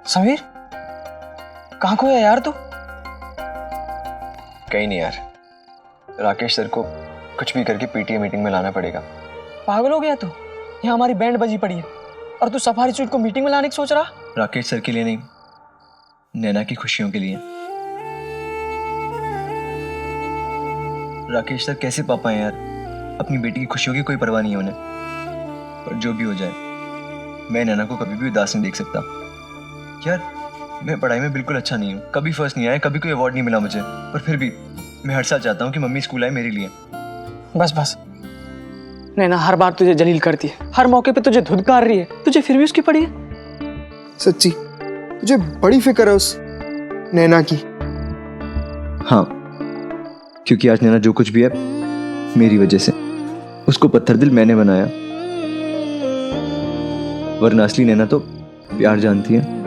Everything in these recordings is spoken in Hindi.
समीर, कहाँ खोया यार तू? कहीं नहीं यार, राकेश सर को कुछ भी करके पीटीए मीटिंग में लाना पड़ेगा। पागल हो गया तू? यहाँ हमारी बैंड बजी पड़ी है और तू सफारी सूट को मीटिंग में लाने की सोच रहा? राकेश सर के लिए नहीं, नैना की खुशियों के लिए। राकेश सर कैसे पापा हैं यार, अपनी बेटी की खुशियों की कोई परवाह नहीं है उन्हें। पर जो भी हो जाए, मैं नैना को कभी भी उदास नहीं देख सकता। यार मैं पढ़ाई में बिल्कुल अच्छा नहीं हूँ, कभी फर्स्ट नहीं आया, कभी कोई अवार्ड नहीं मिला मुझे, पर फिर भी मैं हर साल चाहता हूँ कि मम्मी स्कूल आए मेरे लिए। बस बस, नैना हर बार तुझे जलील करती है, हर मौके पे तुझे धुतकार रही है, तुझे फिर भी उसकी पड़ी है। सच्ची तुझे बड़ी फिक्र है उस नैना की। हाँ, क्योंकि आज नैना जो कुछ भी है मेरी वजह से। उसको पत्थर दिल मैंने बनाया, वरना असली नैना तो प्यार जानती है,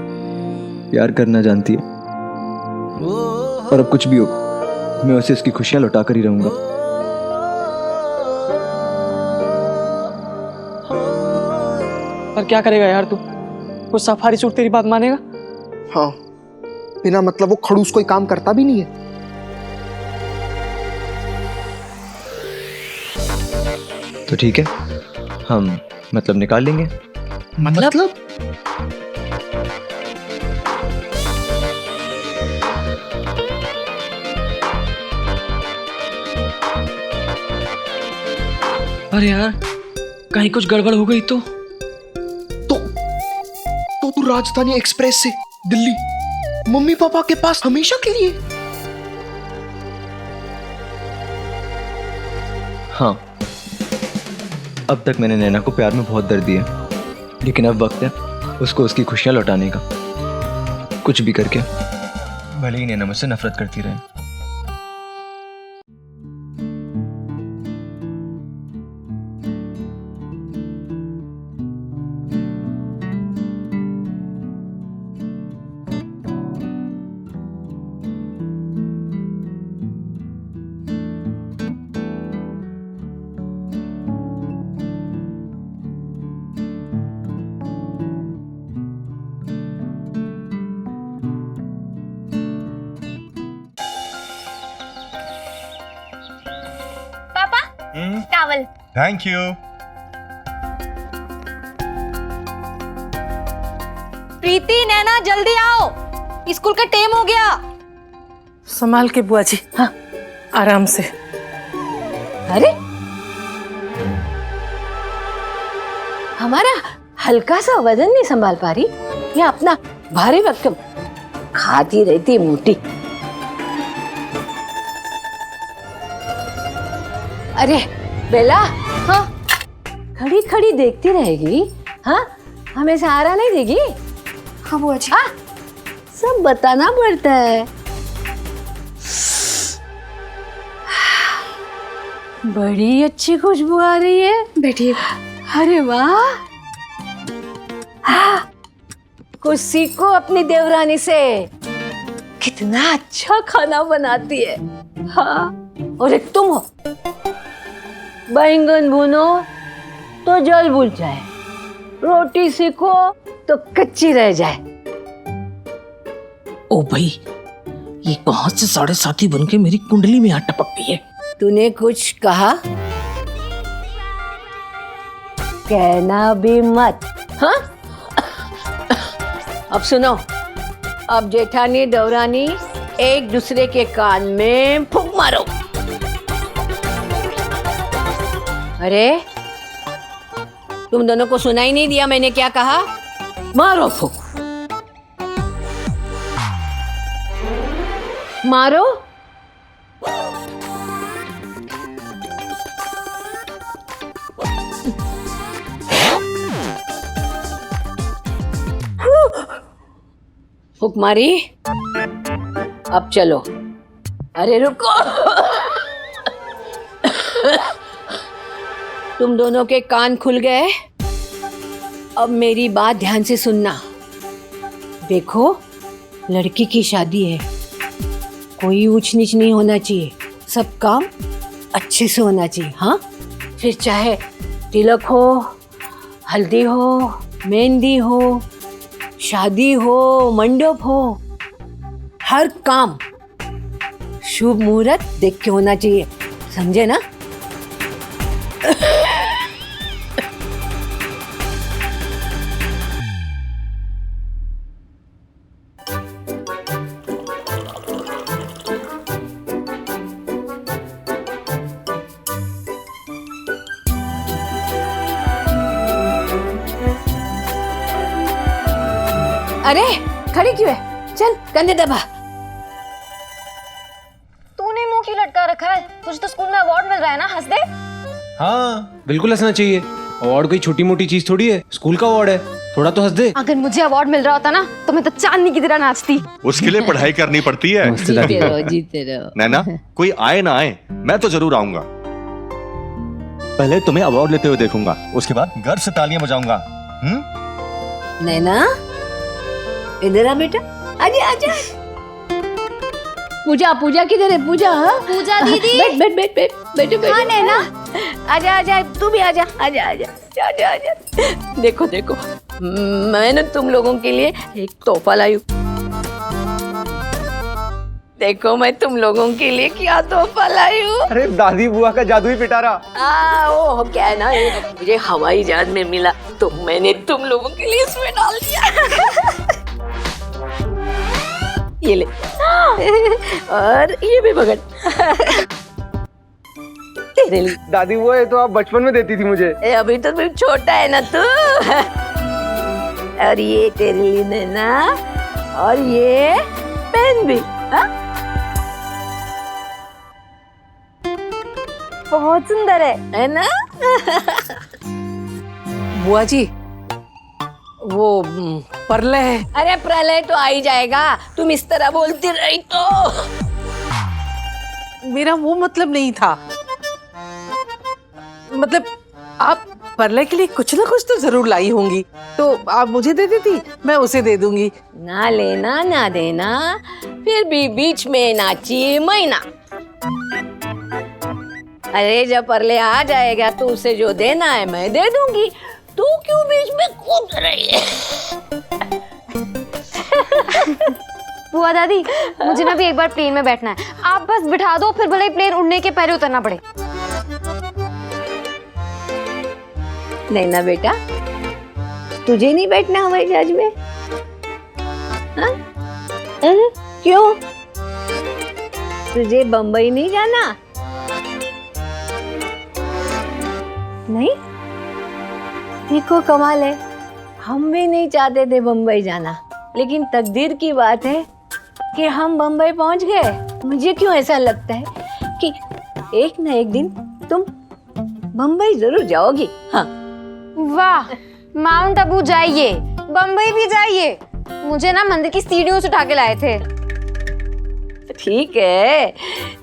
प्यार करना जानती है। और अब कुछ भी हो, मैं उसे उसकी खुशियां लौटा कर ही रहूंगा। पर क्या करेगा यार तू? वो सफारी सूट तेरी बात मानेगा? हाँ, बिना मतलब वो खड़ूस कोई काम करता भी नहीं है। तो ठीक है, हम मतलब निकाल लेंगे। मतलब अरे यार, कहीं कुछ गड़बड़ हो गई तो तू राजधानी एक्सप्रेस से दिल्ली मम्मी पापा के पास हमेशा के लिए? हाँ, अब तक मैंने नैना को प्यार में बहुत दर्द दिया, लेकिन अब वक्त है उसको उसकी खुशियां लौटाने का। कुछ भी करके, भले ही नैना मुझसे नफरत करती रहे। Towel. Thank you. Preeti, Naina जल्दी आओ, स्कूल का टाइम हो गया। संभाल के बुआ जी, हाँ आराम से। अरे हमारा हल्का सा वजन नहीं संभाल पा रही, या अपना भारी भरकम खाती रहती मोटी। अरे बेला, हाँ खड़ी खड़ी देखती रहेगी? हाँ, हमें सहारा नहीं देगी? हाँ बुआ जी। हाँ, सब बताना पड़ता है। बड़ी अच्छी खुशबू आ रही है। बैठिए। अरे वाह, हाँ, कुछ सीखो अपनी देवरानी से, कितना अच्छा खाना बनाती है। हाँ, और एक तुम हो, बैंगन भुनो तो जल बुझ जाए, रोटी सीखो तो कच्ची रह जाए। ओ भाई, ये कहाँ से 7.5 बन के मेरी कुंडली में आ टपक गई है? तूने कुछ कहा? कहना भी मत। हाँ, अब सुनो, अब जेठानी देवरानी एक दूसरे के कान में फूंक मारो। अरे तुम दोनों को सुनाई नहीं दिया मैंने क्या कहा? मारो फूंक, मारो। फूंक मारी, अब चलो। अरे रुको, तुम दोनों के कान खुल गए? अब मेरी बात ध्यान से सुनना। देखो, लड़की की शादी है, कोई ऊंच नीच नहीं होना चाहिए, सब काम अच्छे से होना चाहिए। हाँ, फिर चाहे तिलक हो, हल्दी हो, मेहंदी हो, शादी हो, मंडप हो, हर काम शुभ मुहूर्त देख के होना चाहिए, समझे ना? अरे खड़ी क्यों है? चल कंधे दबा। तूने मुंह क्यों लटका रखा है? तुझे तो स्कूल में अवार्ड मिल रहा है ना, हंस दे। हाँ बिल्कुल हंसना चाहिए। अवार्ड कोई छोटी मोटी चीज थोड़ी है, स्कूल का अवार्ड है, थोड़ा तो हंस दे। अगर मुझे अवार्ड मिल रहा होता ना तो मैं तो चांदनी की तरह नाचती। उसके लिए पढ़ाई करनी पड़ती है। जीते रहो, जीते रहो। नैना, कोई आए ना आए, मैं तो जरूर आऊंगा। पहले तुम्हें अवार्ड लेते हुए देखूंगा, उसके बाद गर्व से तालियां बजाऊंगा। नैना इधर आ बेटा, आजा आजा। पूजा पूजा किधर है? पूजा, हाँ? पूजा दीदी। बैठ बैठ बैठ बैठ बैठो बैठो। हाँ नैना, आजा आजा, तू भी आजा आजा आजा आजा आजा। देखो देखो, मैंने तुम लोगों के लिए एक तोहफा लाई हूँ। देखो मैं तुम लोगों के लिए क्या तोहफा लाई हूँ। अरे दादी बुआ का जादू ही पिटारा। वो क्या है ना, ये मुझे हवाई जहाज में मिला तो मैंने तुम लोगों के लिए इसमें डाल दिया। ये ले, और ये भी पकड़, तेरे लिए। दादी बुआ, ये तो आप बचपन में देती थी मुझे। अभी तो फिर छोटा है ना तू। और ये तेरे लिए नैना, और ये पेन भी। हाँ? बहुत सुंदर है ना? बुआ जी, वो प्रलय है। अरे प्रलय तो आ ही जाएगा, तुम इस तरह बोलती रही तो। मेरा वो मतलब नहीं था। मतलब आप प्रलय के लिए कुछ ना कुछ तो जरूर लाई होंगी, तो आप मुझे दे देती, मैं उसे दे दूंगी। ना लेना ना देना, फिर भी बीच में नाची मैना। अरे जब प्रलय आ जाएगा तो उसे जो देना है मैं दे दूंगी, तू क्यों बीच में कूद रही है? बुआ दादी, मुझे ना भी एक बार प्लेन में बैठना है। आप बस बिठा दो, फिर भले ही प्लेन उड़ने के पहले उतरना पड़े। नहीं ना बेटा, तुझे नहीं बैठना हवाई जहाज में? हाँ? क्यों? तुझे बम्बई नहीं जाना? नहीं? देखो कमाल है, हम भी नहीं चाहते थे बम्बई जाना, लेकिन तकदीर की बात है कि हम बम्बई पहुंच गए। मुझे क्यों ऐसा लगता है कि एक ना एक दिन तुम बम्बई जरूर जाओगी। हाँ। वाह, माउंट आबू जाइए, बम्बई भी जाइए। मुझे ना मंदिर की सीढ़ियों से उठा के लाए थे। ठीक है,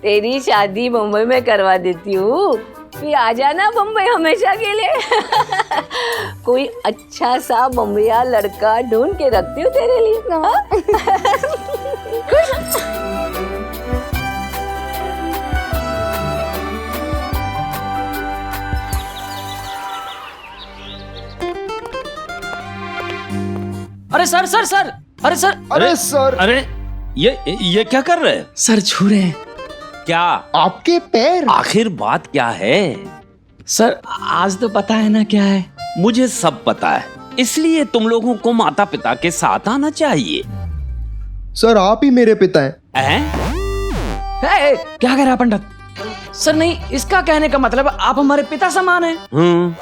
तेरी शादी मुंबई में करवा देती हूँ, फिर आ जाना बम्बई हमेशा के लिए। कोई अच्छा सा बम्बईया लड़का ढूंढ के रखती हूँ तेरे लिए। हाँ? अरे सर सर सर, अरे सर, अरे सर, अरे ये क्या कर रहे हैं? सर छू रहे हैं। क्या? आपके पैर। आखिर बात क्या है? सर आज तो पता है ना क्या है? मुझे सब पता है, इसलिए तुम लोगों को माता पिता के साथ आना चाहिए। सर आप ही मेरे पिता हैं। क्या कह रहा है पंडित? सर नहीं, इसका कहने का मतलब आप हमारे पिता समान हैं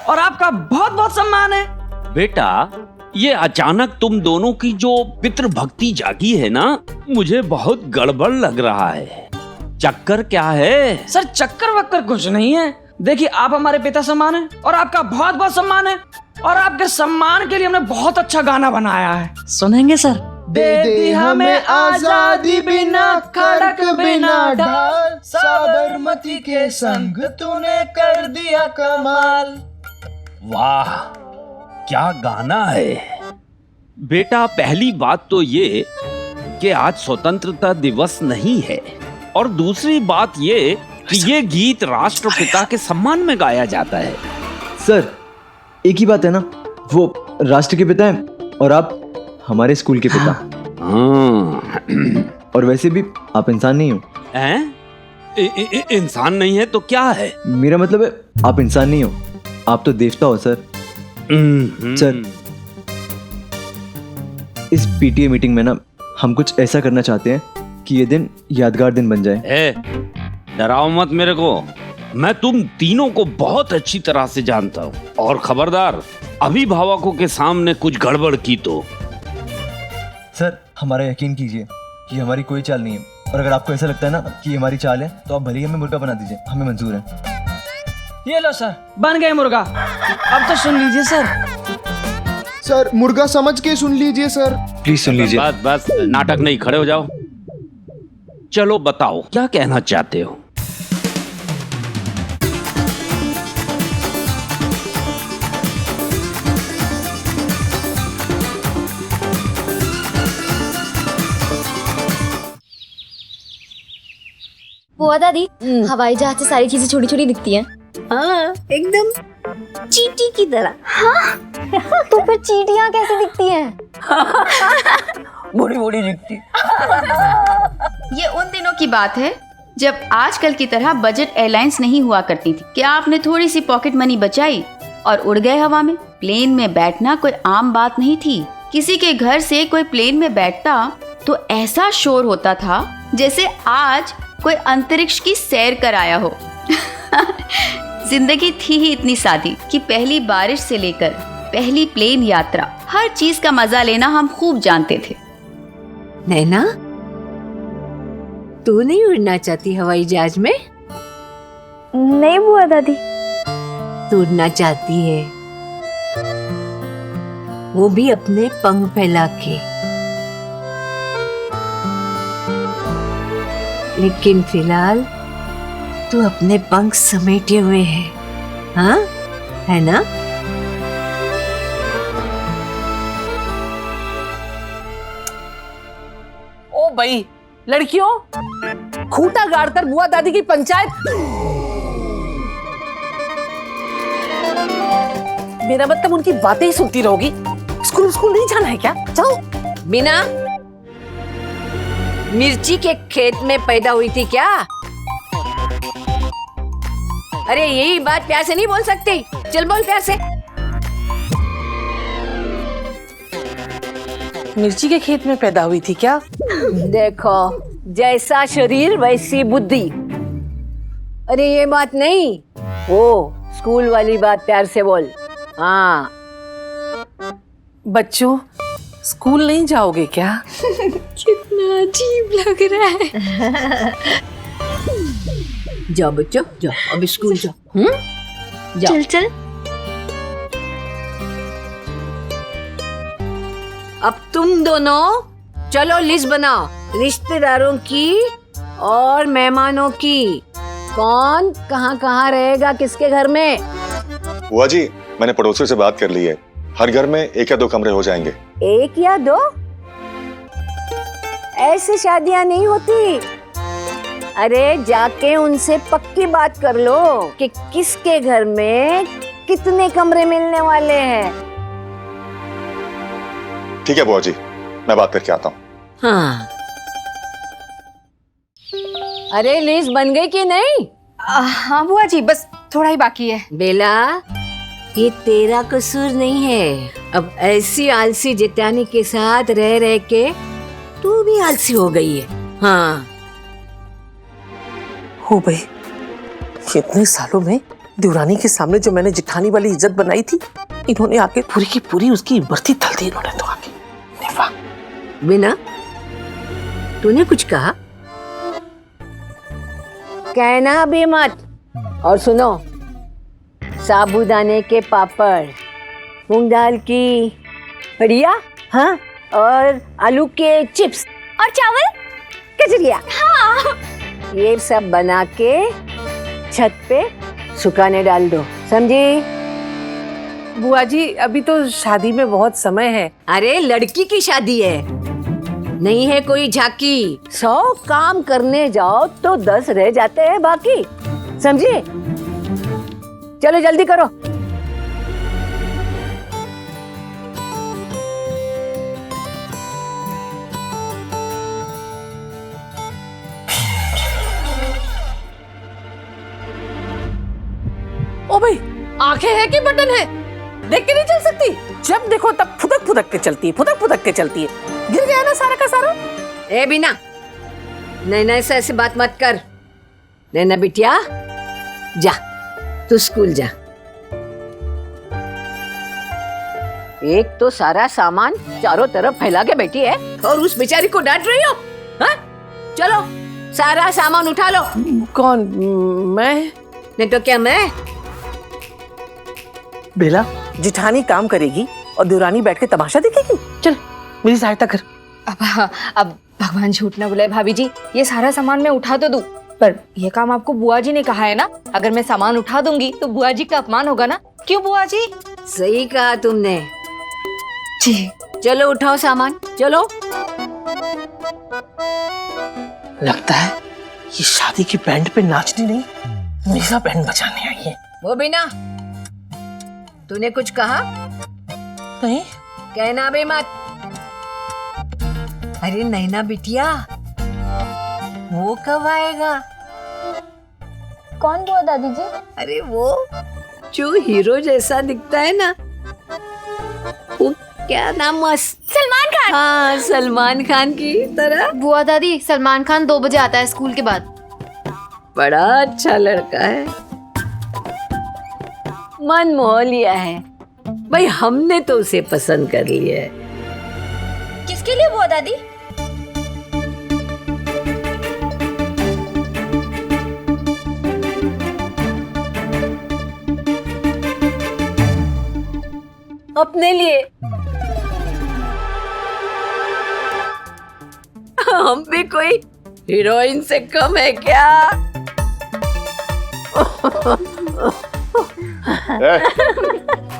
और आपका बहुत बहुत सम्मान है। बेटा, ये अचानक तुम दोनों की जो पितृभक्ति जागी है ना, मुझे बहुत गड़बड़ लग रहा है। चक्कर क्या है? सर चक्कर वक्कर कुछ नहीं है। देखिए, आप हमारे पिता समान हैं और आपका बहुत बहुत सम्मान है, और आपके सम्मान के लिए हमने बहुत अच्छा गाना बनाया है, सुनेंगे सर? दे दे हमें आजादी बिना खड़क बिना ढाल, साबरमती के संग तूने कर दिया कमाल। वाह, क्या गाना है। बेटा, पहली बात तो ये कि आज स्वतंत्रता दिवस नहीं है, और दूसरी बात ये कि ये गीत राष्ट्रपिता के सम्मान में गाया जाता है। सर एक ही बात है ना, वो राष्ट्र के पिता हैं और आप हमारे स्कूल के पिता। और वैसे भी आप इंसान नहीं हो। इंसान नहीं है तो क्या है? मेरा मतलब है आप इंसान नहीं हो, आप तो देवता हो सर। सर, इस पीटीए मीटिंग में ना हम कुछ ऐसा करना चाहते हैं कि ये दिन यादगार दिन बन जाए। डराओ मत मेरे को, मैं तुम तीनों को बहुत अच्छी तरह से जानता हूँ। और खबरदार, अभिभावकों के सामने कुछ गड़बड़ की तो। सर, हमारा यकीन कीजिए कि हमारी कोई चाल नहीं है, और अगर आपको ऐसा लगता है ना कि ये हमारी चाल है तो आप भले ही हमें मुर्गा बना दीजिए, हमें मंजूर है। ये लो सर, बन गए मुर्गा। अब तो सुन लीजिए सर। सर, मुर्गा समझ के सुन लीजिए सर। प्लीज सुन लीजिए। बस नाटक नहीं, खड़े हो जाओ। चलो बताओ क्या कहना चाहते हो। बुआ दादी, हवाई जहाज से सारी चीजें छोटी छोटी दिखती हैं। हाँ, एकदम चींटी की तरह। हाँ? तो फिर चींटियां कैसे दिखती हैं? बड़ी बड़ी दिखती। ये उन दिनों की बात है जब आजकल की तरह बजट एयरलाइंस नहीं हुआ करती थी। क्या आपने थोड़ी सी पॉकेट मनी बचाई और उड़ गए हवा में? प्लेन में बैठना कोई आम बात नहीं थी। किसी के घर से कोई प्लेन में बैठता तो ऐसा शोर होता था जैसे आज कोई अंतरिक्ष की सैर कर आया हो। जिंदगी थी ही इतनी सादी कि पहली बारिश से लेकर पहली प्लेन यात्रा, हर चीज का मजा लेना हम खूब जानते थे। नैना, तू नहीं उड़ना चाहती हवाई जहाज में? नहीं बुआ दादी। तू उड़ना चाहती है, वो भी अपने पंख फैला के। लेकिन फिलहाल तू अपने पंख समेटे हुए है, हाँ? है ना? ओ भाई, लड़कियों, खूंटा गाड़कर बुआ दादी की पंचायत। मेरा मतलब उनकी बातें ही सुनती रहोगी। स्कूल नहीं जाना है क्या? जाओ। बिना मिर्ची के खेत में पैदा हुई थी क्या? अरे यही बात प्यार से नहीं बोल सकती। चल बोल प्यार से। मिर्ची के खेत में पैदा हुई थी क्या? देखो, जैसा शरीर वैसी बुद्धि। अरे ये बात नहीं, वो स्कूल वाली बात प्यार से बोल। हाँ। बच्चों, स्कूल नहीं जाओगे क्या? कितना अजीब लग रहा है। जाओ बच्चों, जाओ, अभी स्कूल जाओ। जाओ। चल चल। अब तुम दोनों चलो लिस्ट बनाओ, रिश्तेदारों की और मेहमानों की। कौन कहाँ रहेगा किसके घर में। बुआ जी, मैंने पड़ोसियों से बात कर ली है, हर घर में 1 या 2 कमरे हो जाएंगे। 1 या 2? ऐसे शादियां नहीं होती। अरे जाके उनसे पक्की बात कर लो कि किसके घर में कितने कमरे मिलने वाले हैं। ठीक है बुआ जी, मैं बात करके आता हूँ। हाँ। अरे लिस्ट बन गई कि नहीं? हाँ बुआ जी, बस थोड़ा ही बाकी है। बेला, ये तेरा कसूर नहीं है। अब ऐसी आलसी जितानी के साथ रह रह के तू भी आलसी हो गई है। हाँ। हो भाई, कितने सालों में देवरानी के सामने जो मैंने जिठानी वाली इज्जत बनाई थी, इन्होंने आके पूरी की पूरी उसकी बर्ती तल दी। इन्होंने तो आके नेफा। बिना, तूने कुछ कहा? कहना भी मत। और सुनो, साबूदाने के पापड़, मूंग दाल की बढ़िया, हाँ, और आलू के चिप्स और चावल, कचरिया, हाँ, ये सब बना के छत पे सुखाने डाल दो, समझी? बुआ जी, अभी तो शादी में बहुत समय है। अरे लड़की की शादी है, नहीं है कोई झांकी। 100 काम करने जाओ तो 10 रह जाते हैं बाकी, समझी? चलो जल्दी करो। आंखें हैं कि बटन है? देख के नहीं चल सकती? जब देखो तब फुदक फुदक के चलती है, फुदक फुदक के चलती है। गिर गया ना सारा का सारा। ए बिना, नैना से ऐसे बात मत कर। नैना बिटिया, जा तू स्कूल जा। एक तो सारा सामान चारों तरफ फैला के बैठी है और उस बेचारी को डांट रही हो? हाँ? चलो सारा सामान उठा लो। कौन? मैं? नहीं तो क्या मैं? बेला, जिठानी काम करेगी और देवरानी बैठ के तमाशा देखेगी। चल मेरी सहायता कर। अब भगवान झूठ ना बुलाए भाभी जी, ये सारा सामान मैं उठा तो दूं, पर ये काम आपको बुआ जी ने कहा है ना, अगर मैं सामान उठा दूंगी तो बुआ जी का अपमान होगा ना। क्यों बुआ जी? सही कहा तुमने जी। चलो उठाओ सामान, चलो। लगता है ये शादी की बैंड पे नाचनी नहीं, मेरा बैंड बजाने आई है। वो बिना, तूने कुछ कहा? नहीं। कहना भी मत। अरे नैना बिटिया, वो कब आएगा? कौन बुआ दादी जी? अरे वो जो हीरो जैसा दिखता है ना, वो क्या नाम? सलमान खान। हाँ, सलमान खान की तरह। बुआ दादी, सलमान खान 2 बजे आता है स्कूल के बाद। बड़ा अच्छा लड़का है, मन मोह लिया है भाई, हमने तो उसे पसंद कर लिया है। किसके लिए बुआ दादी? अपने लिए। हम भी कोई हीरोइन से कम है क्या?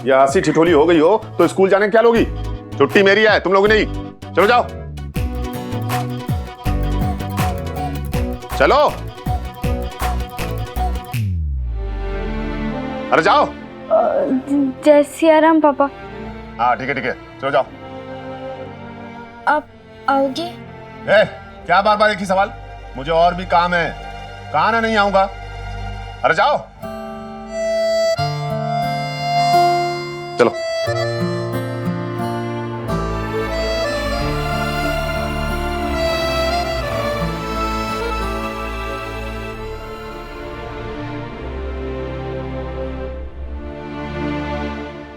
ये हंसी ठिठोली हो गई हो तो स्कूल जाने क्या लोगी? छुट्टी मेरी है, तुम लोग नहीं। चलो जाओ, चलो। अरे जाओ। जय सिया राम पापा। हाँ ठीक है, चलो जाओ। आप आओगे? क्या बार बार एक ही सवाल? मुझे और भी काम है। कहा ना नहीं आऊंगा। अरे जाओ, चलो।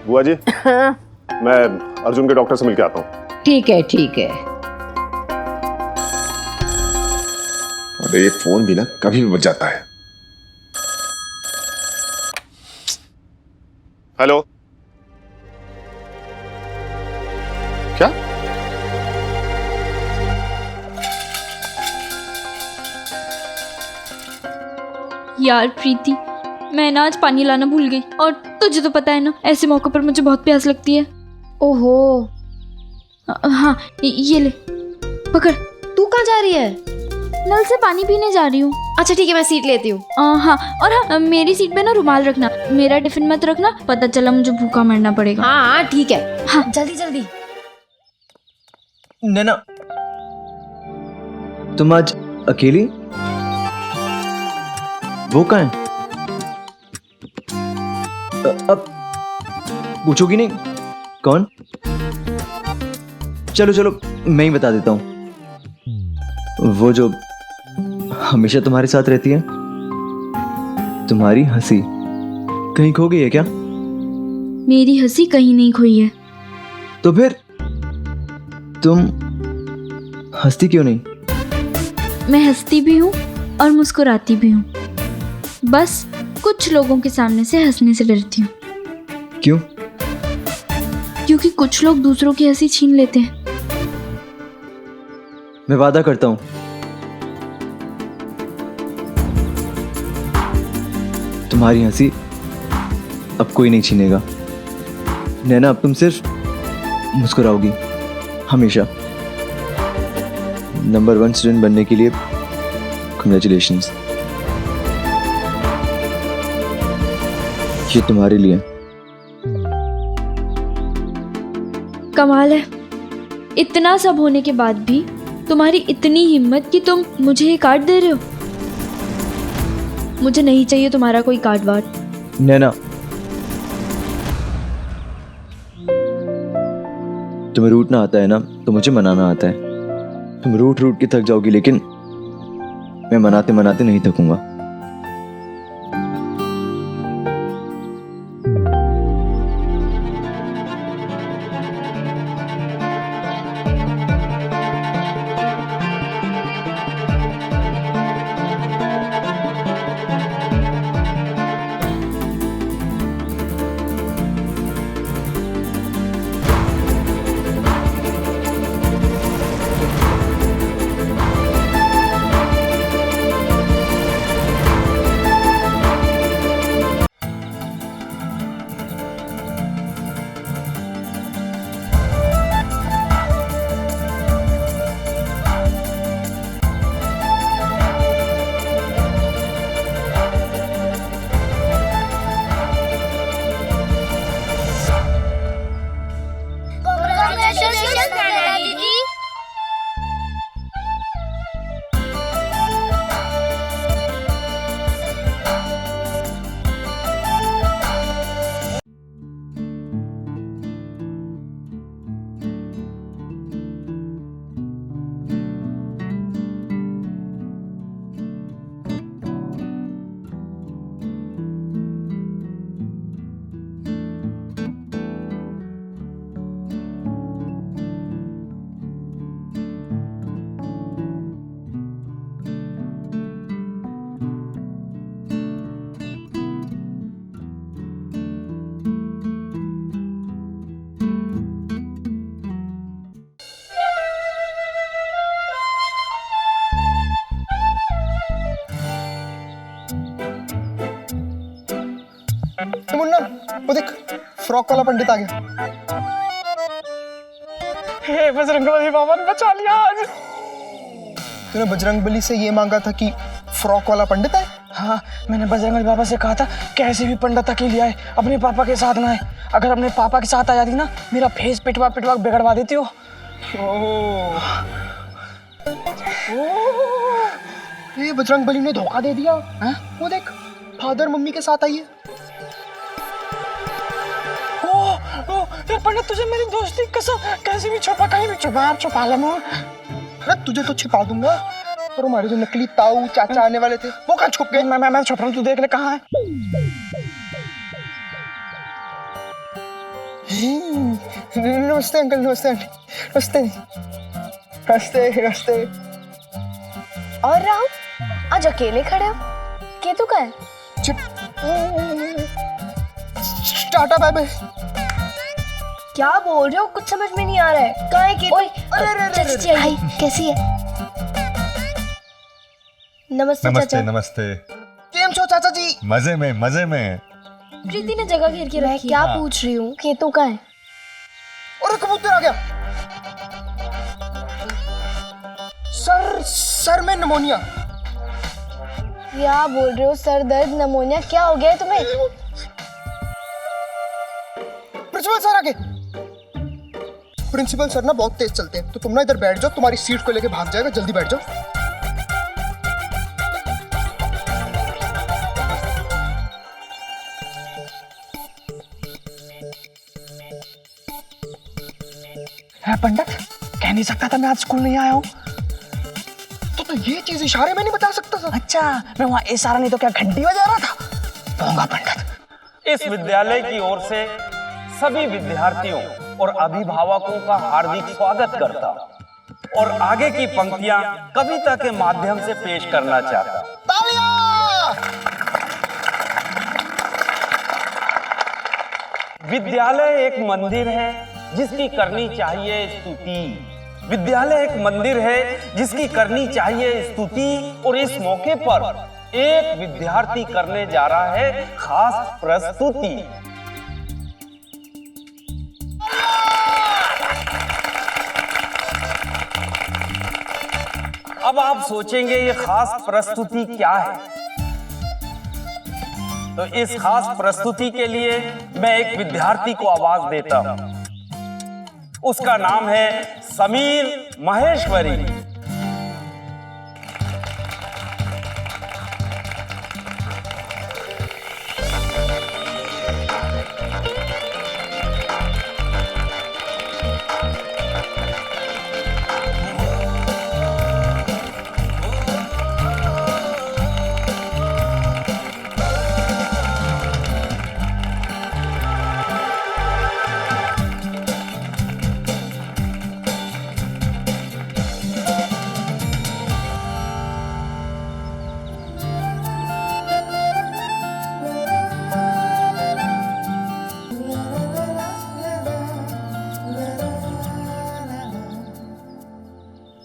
बुआ जी, मैं अर्जुन के डॉक्टर से मिलके आता हूँ। ठीक है, ठीक है। अरे ये फोन भी ना कभी भी बज जाता है। हेलो, क्या? यार प्रीति, मैं ना आज पानी लाना भूल गई, और तुझे तो पता है ना ऐसे मौके पर मुझे बहुत प्यास लगती है। ओहो। हाँ ये ले पकड़। तू कहाँ जा रही है? नल से पानी पीने जा रही हूँ। अच्छा ठीक है, मैं सीट लेती हूँ। हाँ, और हाँ मेरी सीट पे ना रुमाल रखना, मेरा टिफिन मत रखना, पता चला मुझे भूखा मरना पड़ेगा। हाँ ठीक है। हाँ जल्दी जल्दी। नैना, तुम आज अकेली? वो कहाँ है? अब पूछोगी नहीं कौन? चलो मैं ही बता देता हूँ। वो जो हमेशा तुम्हारे साथ रहती है, तुम्हारी हंसी कहीं खो गई है क्या? मेरी हंसी कहीं नहीं खोई है। तो फिर तुम हंसती क्यों नहीं? मैं हंसती भी हूँ और मुस्कुराती भी हूँ, बस कुछ लोगों के सामने से हंसने से डरती हूँ। क्यों? क्योंकि कुछ लोग दूसरों की हंसी छीन लेते हैं। मैं वादा करता हूँ तुम्हारी हंसी अब कोई नहीं छीनेगा। नैना, अब तुम सिर्फ मुस्कुराओगी हमेशा। नंबर 1 स्टूडेंट बनने के लिए कांग्रेचुलेशंस। ये तुम्हारे लिए। कमाल है, इतना सब होने के बाद भी तुम्हारी इतनी हिम्मत कि तुम मुझे ये कार्ड दे रहे हो। मुझे नहीं चाहिए तुम्हारा कोई कार्ड वार्ड। नैना, तुम्हें रूठना आता है ना, तो मुझे मनाना आता है। तुम रूठ रूठ के थक जाओगी, लेकिन मैं मनाते मनाते नहीं थकूंगा। मुन्ना, वो देख, फ्रॉक वाला पंडित आ गया। हे बजरंगबली बाबा ने बचा लिया आज। तूने बजरंगबली से ये मांगा था कि फ्रॉक वाला पंडित आए? हाँ, मैंने बजरंगबली बाबा से कहा था कैसे भी पंडित अकेले आए, अपने पापा के साथ ना आए। अगर अपने पापा के साथ आ जाती ना, मेरा फेस पिटवा पिटवा बिगड़वा देती हो। ये बजरंगबली ने धोखा दे दिया। हाँ? वो देख, फादर मम्मी के साथ आई है। यार पंडित, तुझे मेरी दोस्ती कसम, कैसे भी छुपा, कहीं भी छुपा, आप छुपा लेना। अरे तुझे तो छिपा दूंगा, और हमारे जो नकली ताऊ चाचा आने वाले थे वो कहाँ छुप गए? मैं छुप रहा हूँ, तू देख ले कहाँ है। नमस्ते अंकल, नमस्ते आंटी, नमस्ते नमस्ते नमस्ते। और राहुल, आज अकेले खड़े हो? केतु का है? Tata bye bye. क्या बोल रहे हो? कुछ समझ में नहीं आ रहा है। कहाँ है केतु? चाची आई, कैसी है? नमस्ते चाचा। नमस्ते। केम छो चाचा जी? मजे में, मजे में। प्रीति ने जगह घेर के रखी। मैं क्या पूछ रही हूँ, केतु का है? और कबूतर आ गया। सर में निमोनिया। क्या बोल रहे हो? सर दर्द, निमोनिया, क्या हो गया है तुम्हें? प्रिंसिपल सर आ गए। प्रिंसिपल सर ना बहुत तेज चलते हैं, तो तुम ना इधर बैठ जाओ, तुम्हारी सीट को लेके भाग जाएगा, जल्दी बैठ जाओ। है पंडित, कह नहीं सकता था मैं आज स्कूल नहीं आया हूँ। तो ये चीज इशारे में नहीं बता सकता था? अच्छा, मैं वहाँ इशारा नहीं तो क्या घंटी बजा रहा था? होगा पंडित। इस विद्यालय की ओर से सभी विद्यार्थियों और अभिभावकों का हार्दिक स्वागत करता और आगे की पंक्तियां कविता के माध्यम से पेश करना चाहता। तालियां! विद्यालय एक मंदिर है जिसकी करनी चाहिए स्तुति। विद्यालय एक मंदिर है जिसकी करनी चाहिए स्तुति, और इस मौके पर एक विद्यार्थी करने जा रहा है खास प्रस्तुति। अब आप सोचेंगे ये खास प्रस्तुति क्या है? तो इस खास प्रस्तुति के लिए मैं एक विद्यार्थी को आवाज देता हूं। उसका नाम है समीर महेश्वरी।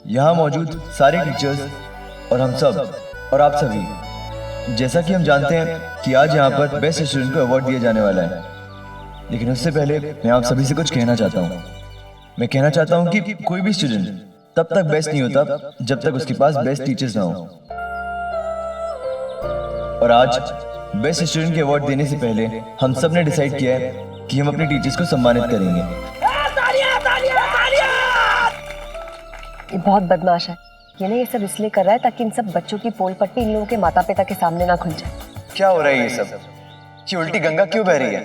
यहाँ मौजूद सारे टीचर्स और हम सब और आप सभी, जैसा कि हम जानते हैं कि आज यहाँ पर बेस्ट स्टूडेंट को अवार्ड दिया जाने वाला है, लेकिन उससे पहले मैं आप सभी से कुछ कहना चाहता हूँ। मैं कहना चाहता हूँ कि कोई भी स्टूडेंट तब तक बेस्ट नहीं होता जब तक उसके पास बेस्ट टीचर्स ना हो। और आज बेस्ट स्टूडेंट के अवार्ड देने से पहले हम सब ने डिसाइड किया है कि हम अपने टीचर्स को सम्मानित करेंगे। ये बहुत बदमाश है। ये ना ये सब इसलिए कर रहा है ताकि इन सब बच्चों की पोल पट्टी इन लोगों के माता पिता के सामने ना खुल जाए। क्या हो रहा है ये सब? कि उल्टी गंगा क्यों बह रही है?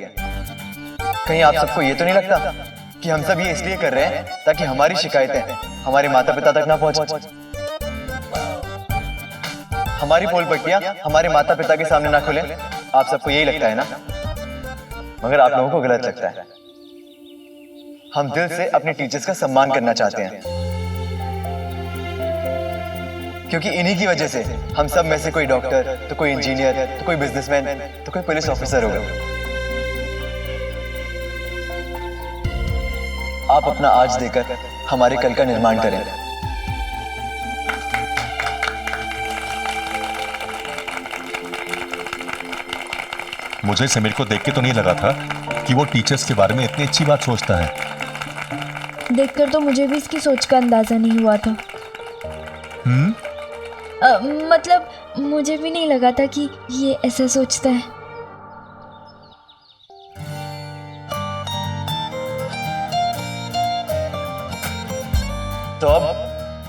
कहीं आप सबको ये तो नहीं लगता कि हम सब ये इसलिए कर रहे हैं ताकि हमारी शिकायतें हमारे माता पिता तक ना पहुंचे, हमारी पोल पट्टियां हमारे माता पिता के सामने ना खुले? आप सबको यही लगता है ना? मगर आप लोगों को गलत लगता है। हम दिल से अपने टीचर्स का सम्मान करना चाहते हैं, क्योंकि इन्हीं की वजह से हम सब में से कोई डॉक्टर, तो कोई इंजीनियर, तो कोई बिजनेसमैन, तो कोई पुलिस ऑफिसर होगा। आप अपना आज देकर हमारे कल का निर्माण करें। मुझे समीर को देख के तो नहीं लगा था कि वो टीचर्स के बारे में इतनी अच्छी बात सोचता है। देखकर तो मुझे भी इसकी सोच का अंदाजा नहीं हुआ था। मतलब मुझे भी नहीं लगा था कि ये ऐसा सोचता है। तो अब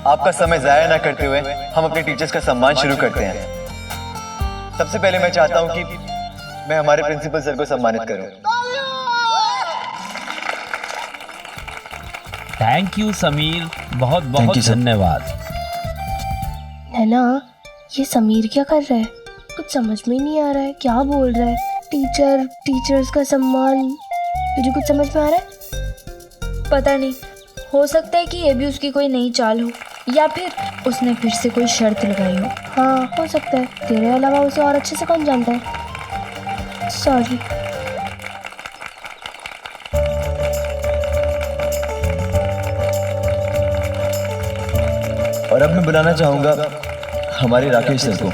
आपका समय जाया ना करते हुए हम अपने टीचर्स का सम्मान शुरू करते हैं। सबसे पहले मैं चाहता हूं कि मैं हमारे प्रिंसिपल सर को सम्मानित करूं। थैंक यू समीर, बहुत बहुत धन्यवाद। नैना, ये समीर क्या कर रहा है? कुछ समझ में नहीं आ रहा है, क्या बोल रहा है? टीचर्स का सम्मान, तुझे कुछ समझ में आ रहा है? पता नहीं, हो सकता है कि ये भी उसकी कोई नई चाल हो, या फिर उसने फिर से कोई शर्त लगाई हो। हाँ, हो सकता है। तेरे अलावा उसे और अच्छे से कौन जानता है? सॉरी। और अब मैं बुलाना चाहूंगा हमारे राकेश सर को।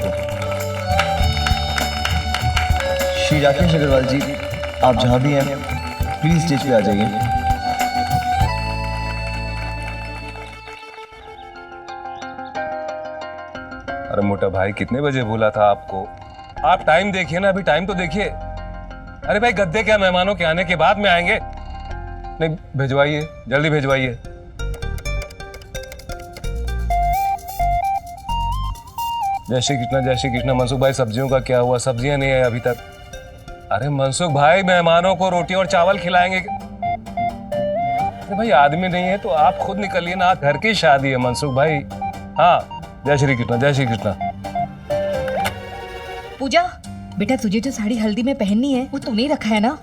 श्री राकेश अग्रवाल जी, आप जहां भी हैं प्लीज स्टेज पे आ जाइए। अरे मोटा भाई, कितने बजे बोला था आपको? आप टाइम देखिए ना, अभी टाइम तो देखिए। अरे भाई, गद्दे क्या मेहमानों के आने के बाद में आएंगे? नहीं, भिजवाइए, जल्दी भिजवाइए। जय श्री कृष्णा, जय श्री कृष्णा। मनसुख भाई, सब्जियों का क्या हुआ? सब्जियां नहीं है अभी तक। अरे मनसुख भाई, मेहमानों को रोटी और चावल खिलाएंगे। अरे भाई, आदमी नहीं है तो आप खुद निकलिए ना, घर की शादी है मनसुख भाई। हाँ, जय श्री कृष्णा, जय श्री कृष्णा। पूजा बेटा, तुझे जो साड़ी हल्दी में पहननी है वो तूने रखा है ना?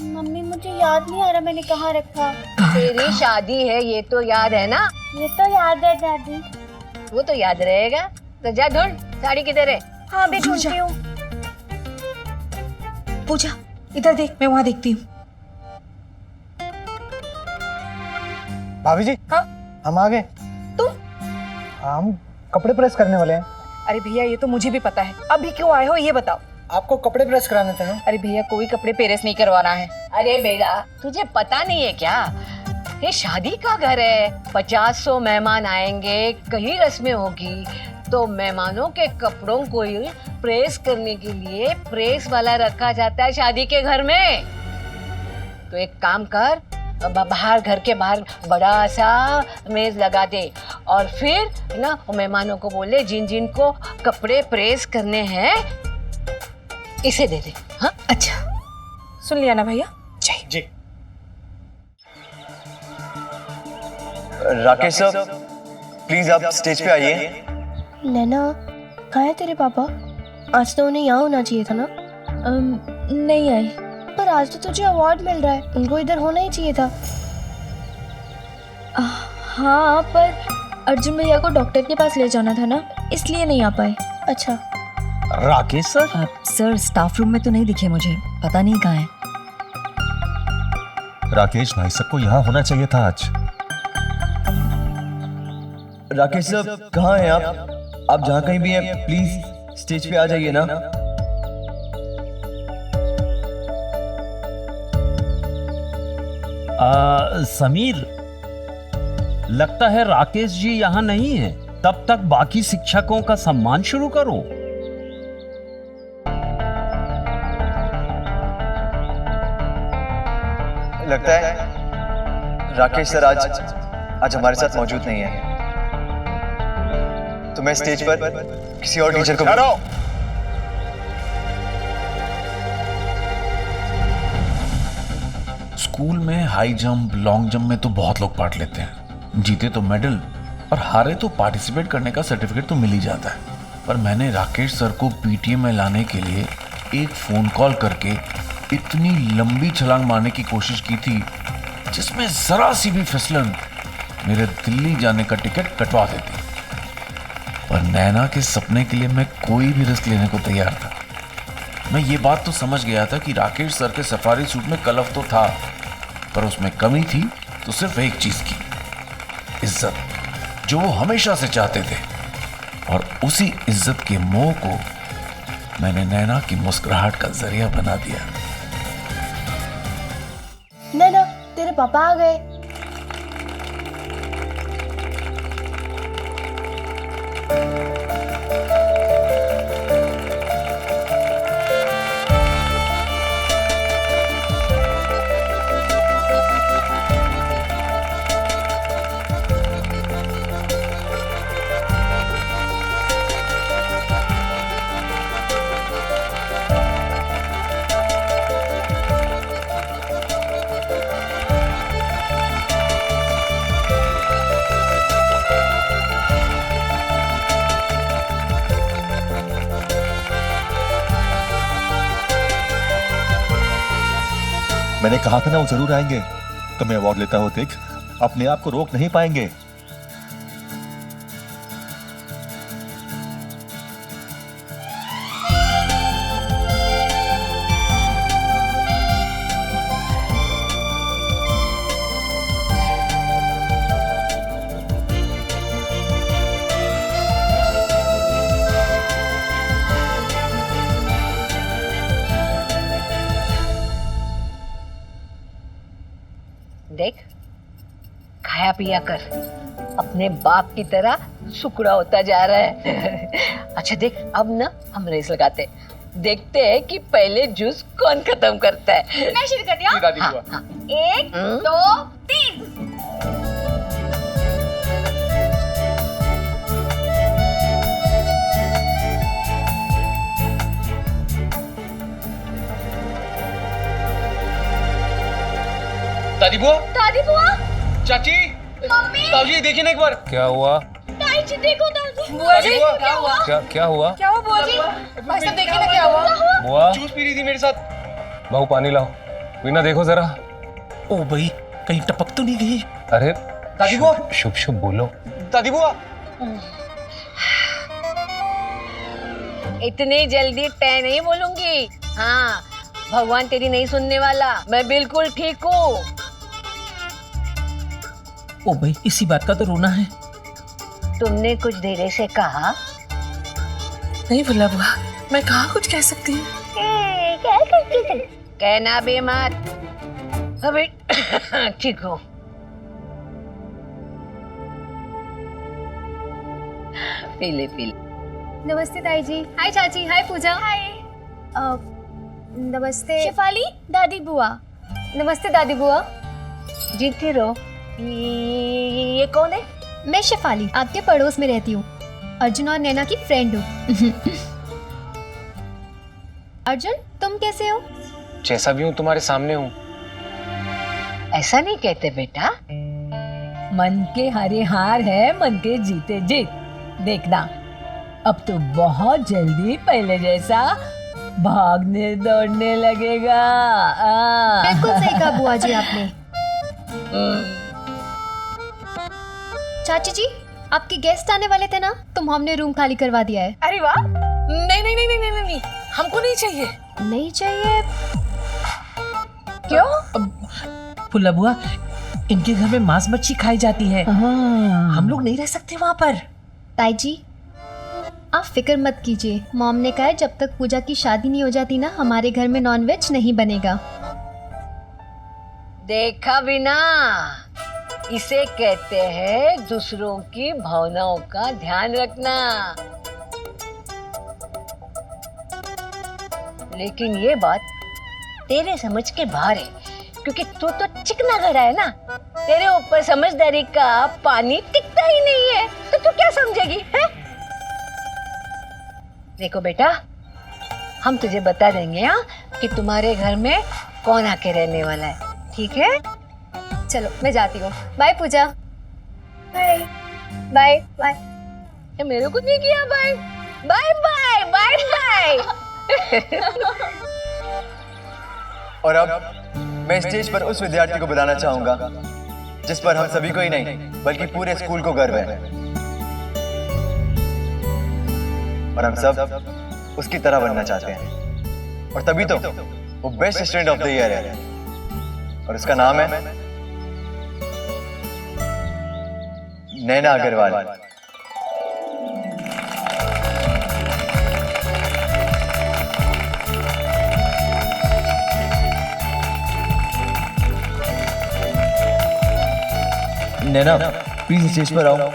मम्मी, मुझे याद नहीं आ रहा मैंने कहाँ रखा। तेरी शादी है ये तो याद है ना? ये तो याद है दादी। वो तो याद रहेगा। तो जा ढूंढ, साड़ी किधर है? हाँ, भी ढूंढती हूँ। पूजा इधर देख, मैं वहाँ देखती हूँ। भाभी जी, हाँ? हम आ गए। तुम? हम कपड़े प्रेस करने वाले हैं। अरे भैया, ये तो मुझे भी पता है। अभी क्यों आए हो ये बताओ। आपको कपड़े प्रेस कराने थे। अरे भैया, कोई कपड़े प्रेस नहीं करवाना है। अरे बेटा, तुझे पता नहीं है क्या? ये शादी का घर है, 50-100 मेहमान आएंगे, कहीं रस्में होगी, तो मेहमानों के कपड़ों को ही प्रेस करने के लिए प्रेस वाला रखा जाता है शादी के घर में। तो एक काम कर, बाहर, घर के बाहर बड़ा सा मेज लगा दे, और फिर ना मेहमानों को बोले जिन जिन को कपड़े प्रेस करने हैं इसे दे दे। हाँ, अच्छा, सुन लिया ना भैया? जी। राकेश सर, प्लीज आप स्टेज पे आइए। नैना, कहाँ है तेरे पापा? आज तो उन्हें यहाँ होना चाहिए था ना? नहीं आए। पर आज तो तुझे अवार्ड मिल रहा है, उनको इधर होना ही चाहिए था। हाँ, पर अर्जुन भैया को डॉक्टर के पास ले जाना था ना, इसलिए नहीं आ पाए। अच्छा। Rakesh sir? Sir, staff room में तो नहीं दिखे मुझे, पता नहीं कहाँ है। राकेश भाई सबको यहाँ होना चाहिए था आज। राकेश साहब कहाँ हैं आप जहाँ कहीं भी हैं प्लीज स्टेज पे आ जाइए ना। समीर, लगता है राकेश जी यहाँ नहीं है। तब तक बाकी शिक्षकों का सम्मान शुरू करो। लगता है राकेश सर आज हमारे साथ मौजूद नहीं है, तो मैं स्टेज पर किसी और टीचर को स्कूल में हाई जंप, लॉन्ग जंप में तो बहुत लोग पार्ट लेते हैं। जीते तो मेडल और हारे तो पार्टिसिपेट करने का सर्टिफिकेट तो मिल ही जाता है। पर मैंने राकेश सर को पीटीए में लाने के लिए एक फोन कॉल करके इतनी लंबी छलांग मारने की कोशिश की थी जिसमें जरा सी भी फिसलन मेरे दिल्ली जाने का टिकट कटवा देती। पर नैना के सपने के लिए मैं कोई भी रिस्क लेने को तैयार था। मैं ये बात तो समझ गया था कि राकेश सर के सफारी सूट में कलफ तो था, पर उसमें कमी थी तो सिर्फ एक चीज की, इज्जत, जो वो हमेशा से चाहते थे। और उसी इज्जत के मोह को मैंने नैना की मुस्कुराहट का जरिया बना दिया। नैना, तेरे पापा आ गए। मैंने कहा था ना वो जरूर आएंगे। तुम्हें अवार्ड लेता हो देख, अपने आप को रोक नहीं पाएंगे। देख, खाया पिया कर, अपने बाप की तरह सुकड़ा होता जा रहा है। अच्छा देख, अब ना हम रेस लगाते हैं, देखते हैं कि पहले जूस कौन खत्म करता है। मैं शुरू करती हूँ। हाँ, हाँ। 1 2 3। दादी बुआ, चाची, मम्मी, ताऊजी देखिए ना एक बार। क्या हुआ? ताई जी देखो, ताई बुआ जी क्या हुआ? क्या हुआ? क्या हुआ बुआ जी? भाई साहब देखिए ना क्या हुआ? बुआ, जूस पी रही थी मेरे साथ। बहू पानी लाओ। वीना देखो जरा। ओ भाई, कहीं टपक तो नहीं गई? अरे दादी बुआ, शुभ शुभ बोलो। दादी बुआ, इतनी जल्दी तय नहीं बोलूंगी। हाँ, भगवान तेरी नहीं सुनने वाला, मैं बिल्कुल ठीक हूँ। ओ भाई, इसी बात का तो रोना है। तुमने कुछ देर से कहा। नहीं भुला बुआ, मैं कहाँ कुछ कह सकती हूँ। क्या करती थी? कहना भी मत, अभी ठीक हो। पीले पीले। नमस्ते ताई जी। हाय चाची। हाय पूजा। हाय। नमस्ते शेफाली, दादी बुआ। नमस्ते दादी बुआ। जीती रहो। ये कौन है? मैं शेफाली, आपके पड़ोस में रहती हूँ। अर्जुन और नैना की फ्रेंड हूँ। अर्जुन, तुम कैसे हो? जैसा भी हूँ तुम्हारे सामने हूँ। ऐसा नहीं कहते बेटा। मन के हारे हार है, मन के जीते जीत। देखना, अब तो बहुत जल्दी पहले जैसा भागने दौड़ने लगेगा। बिल्कुल सही कहा बुआ जी आपने। चाची जी, आपके गेस्ट आने वाले थे ना, तो हमने रूम खाली करवा दिया है। अरे वाह। नहीं नहीं नहीं नहीं नहीं नहीं, हमको नहीं चाहिए। नहीं चाहिए? क्यों? फुल्ला बुआ, इनके घर में मांस मच्छी खाई जाती है। हम लोग नहीं रह सकते वहाँ पर। ताई जी आप फिक्र मत कीजिए, मॉम ने कहा है जब तक पूजा की शादी नहीं हो जाती ना हमारे घर में नॉनवेज नहीं बनेगा। देखा बिना, इसे कहते हैं दूसरों की भावनाओं का ध्यान रखना। लेकिन ये बात तेरे समझ के बाहर है, क्योंकि तू तो चिकना घर है ना, तेरे ऊपर समझदारी का पानी टिकता ही नहीं है, तो तू क्या समझेगी है? देखो बेटा, हम तुझे बता देंगे हाँ कि तुम्हारे घर में कौन आके रहने वाला है, ठीक है? चलो मैं जाती हूँ, bye Pooja. Bye bye bye. ये मेरे को नहीं किया bye bye bye bye bye. और अब मैं स्टेज पर उस विद्यार्थी को बुलाना चाहूंगा जिस पर हम सभी को ही नहीं बल्कि पूरे स्कूल को गर्व है, और हम सब उसकी तरह बनना चाहते हैं, और तभी तो वो best student of the year है, और उसका नाम है नैना अग्रवाल। नैना प्लीज स्टेज पर आओ।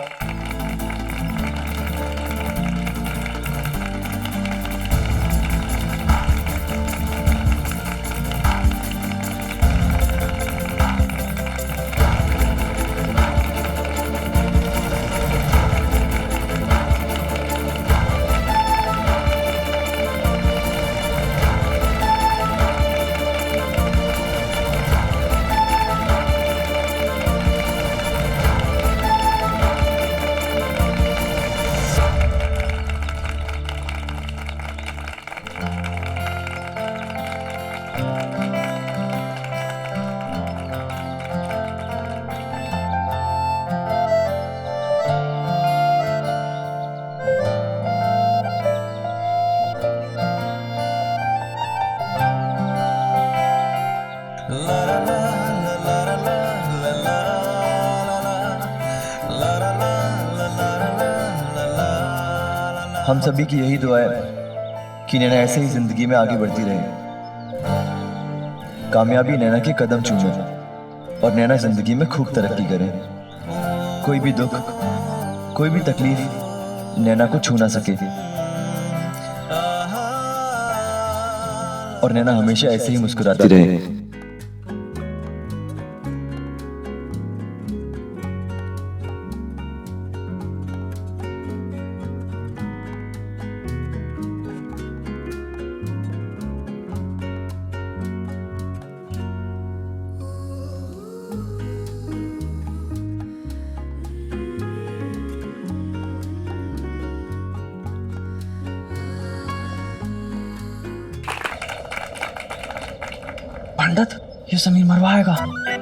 हम सभी की यही दुआ है कि नैना ऐसे ही जिंदगी में आगे बढ़ती रहे, कामयाबी नैना के कदम चूमे और नैना जिंदगी में खूब तरक्की करे। कोई भी दुख, कोई भी तकलीफ नैना को छू ना सके, और नैना हमेशा ऐसे ही मुस्कुराती रहे। पंडित, ये समीर मरवाएगा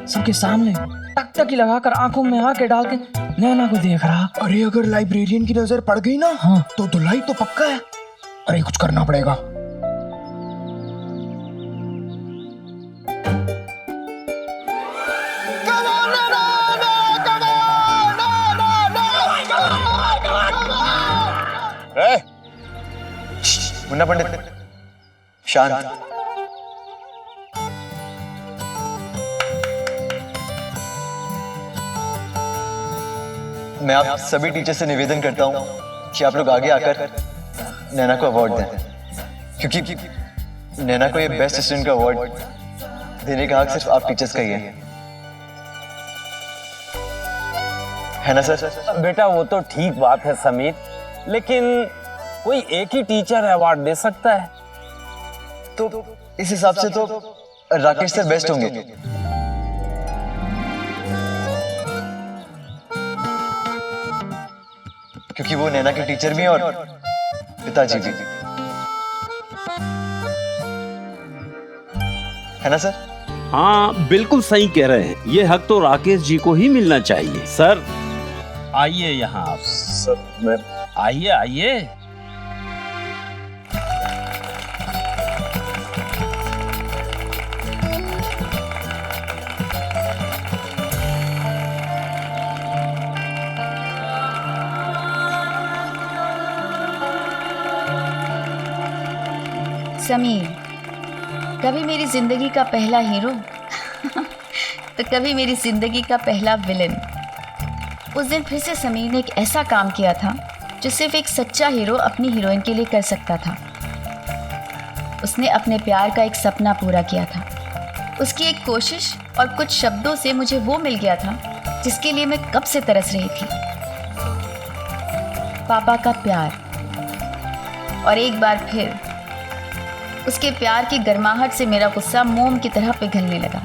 सबके सामने, टकटकी लगाकर आंखों में आके डाल के नैना को देख रहा। अरे अगर लाइब्रेरियन की नजर पड़ गई ना, हाँ, तो धुलाई तो पक्का है। अरे कुछ करना पड़ेगा। मुन्ना पंडित शांत। मैं आप सभी टीचर से निवेदन करता हूं कि आप लोग आगे आकर नैना को अवार्ड दें, क्योंकि नैना को ये बेस्ट स्टूडेंट का अवार्ड देने का हक सिर्फ आप टीचर्स का ही है ना सर? बेटा वो तो ठीक बात है समीर, लेकिन कोई एक ही टीचर अवार्ड दे सकता है। तो इस हिसाब से तो राकेश सर बेस्ट होंगे। क्योंकि वो नैना के टीचर भी हैं और पिताजी भी, है ना सर? हाँ बिल्कुल सही कह रहे हैं, ये हक तो राकेश जी को ही मिलना चाहिए। सर आइए यहाँ आप। सर मैं आइए आइए। समीर, कभी मेरी जिंदगी का पहला हीरो तो कभी मेरी जिंदगी का पहला विलन। उस दिन फिर से समीर ने एक ऐसा काम किया था जो सिर्फ एक सच्चा हीरो अपनी हीरोइन के लिए कर सकता था। उसने अपने प्यार का एक सपना पूरा किया था। उसकी एक कोशिश और कुछ शब्दों से मुझे वो मिल गया था जिसके लिए मैं कब से तरस रही थी। पापा का प्यार। और एक बार फिर उसके प्यार की गर्माहट से मेरा गुस्सा मोम की तरह पिघलने लगा।